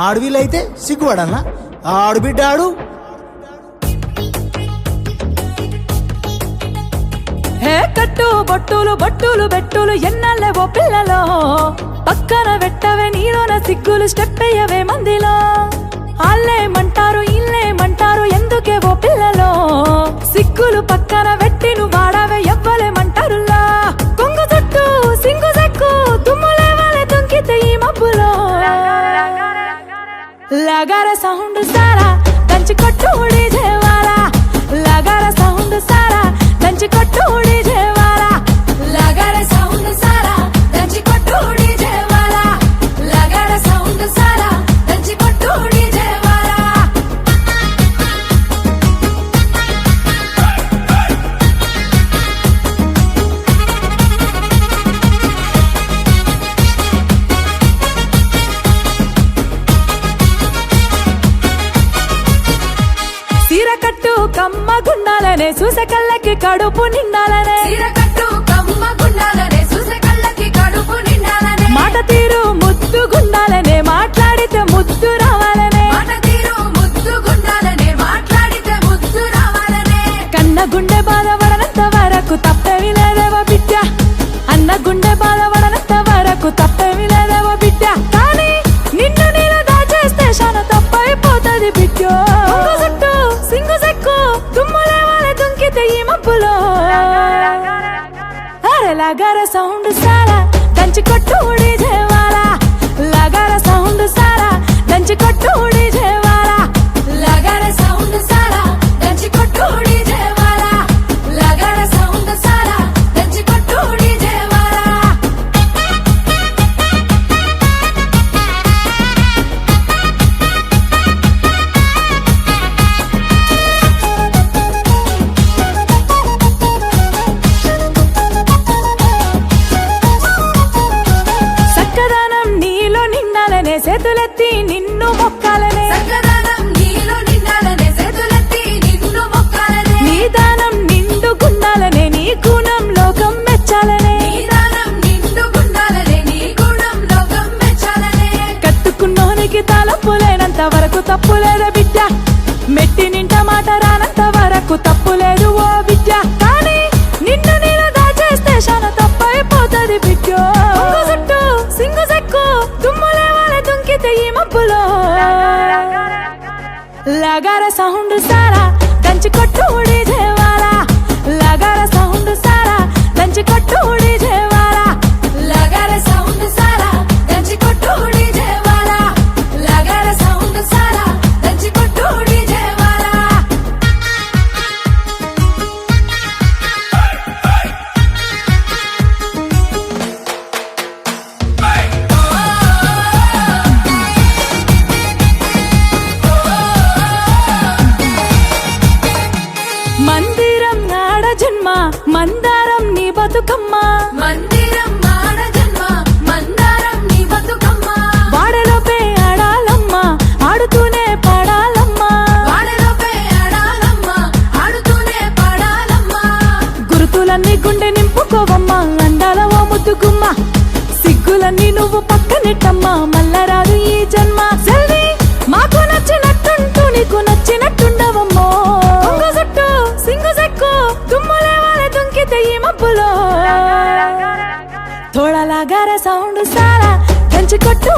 ఆడవీళ్ళైతే సిగ్గుపడాలా? ఆడు బిడ్డ ఆడు. హే కట్టు బొట్టులు బొట్టులు బెట్టులు ఎన్నెల్లవో పిల్లలో, పక్కన పెట్టవే నీలోన సిగ్గులు, స్టెప్ అయ్యవే మందిలో. ఆళ్ళేమంటారు ఇల్లేమంటారు ఎందుకేవో పిల్లలో, సిగ్గులు పక్కన పెట్టి నువ్వు వాడవే ఎవ్వలేమంటారులా. కొంగు చుట్టూ సింగు సెక్కు తుమ్ములేవాలే తుంకితే ఈ మబ్బులో. లగార సౌండ్ సారా దంచి కొట్టు డీజేవాలా, లగార సౌండ్ సారా దంచి కొట్టు డీజేవాలా, లగార సౌండ్ సారా దంచి కొట్టు డీజేవాలా, లగార సౌండ్ సారా దంచి కొట్టు డీజేవాలా. సీరకట్టు కమ్మ గుండాలనే చూసే కళ్ళకి కడుపు నిండాలనే, సీరకట్టు కమ్మ గుండాలనే చూసే కళ్ళకి కడుపు నిండాలనే, మాట తీరు ముద్దు గుండాలనే మాట్లాడితే ముద్దు రావాలనే, మాట తీరు ముద్దు గుండాలనే మాట్లాడితే ముద్దు రావాలనే. కన్న గుండె బాధపడనంత వరకు తప్పేమి లేదేవో బిడ్డ, అన్న గుండె బాధపడనంత వరకు తప్పేమి లేదేవో బిడ్డ. కానీ నిన్ను నేను దాచేస్తే శాన తప్పైపోతుంది బిడ్డ. కొంగు చుట్టూ సింగు సెక్కు తుమ్ములేవాలే దుంకితే ఈ మబ్బులో. అరే లగార సౌండ్ సారా దంచి కొట్టు డీజేవాలా, లగార సౌండ్ సారా దంచి కొట్టు డీజేవాలా, లగార సౌండ్ సారా దంచి కొట్టు డీజేవాలా, లగార సౌండ్ సారా దంచి కొట్టు డీజేవాలా. సక్కదనం నీలో నిండాలనే చేతులెత్తి నిన్ను మొక్కాలనే, సకదానం నీలో నిండాలనే చేతులెత్తి నిన్ను మొక్కాలనే, నీ దానం నిండు గుండాలనే నీ గుణం లోకం మెచ్చాలనే, నీ దానం నిండు గుండాలనే నీ గుణం లోకం మెచ్చాలనే. కట్టుకున్నోనికి తలపులేనంత వరకు తప్పులేదు బిడ్డ, మెట్టి నింట మాట రానంత వరకు తప్పులేదు ఓ బిడ్డ. కానీ నిన్ను నేను దాచేస్తే శాన తప్పైపోతుంది బిడ్డ. కొంగు చుట్టూ సింగు సెక్కు తుమ్ములేవాలే దుంకితే ఈ మబ్బులో. లగార సౌండ్ సారా దంచి కొట్టు డీజేవాలా, లగార సౌండ్ సారా దంచి కొట్టు డీజేవాలా, లగార సౌండ్ సారా దంచి కొట్టు డీజేవాలా, లగార సౌండ్ సారా దంచి కొట్టు డీజేవాలా. మందిరం నాడ జన్మ మందారం నీ బతుకమ్మ, మందిరం మాడ జన్మ మందారం నీ బతుకమ్మ, వాడలోపే ఆడాలమ్మ ఆడుతూనే పాడాలమ్మ, వాడలోపే ఆడాలమ్మ ఆడుతూనే పాడాలమ్మ. గురుతులన్నీ గుండె నింపుకోవమ్మ అందాల ఓ ముద్దు గుమ్మ, సిగ్గులన్నీ నువ్వు పక్కనెట్టమ్మ మల్లరాదు ఈ జన్మ. సెల్వి మాకు నచ్చినట్టుంటూ నీకు నచ్చినట్టుండవమ్మో, కొంగు చుట్టూ సింగు సెక్కు తుమ్ములేవాలే దుంకితే ఈ మబ్బులో. తోడ లగార సౌండ్ సారా దంచి కొట్టు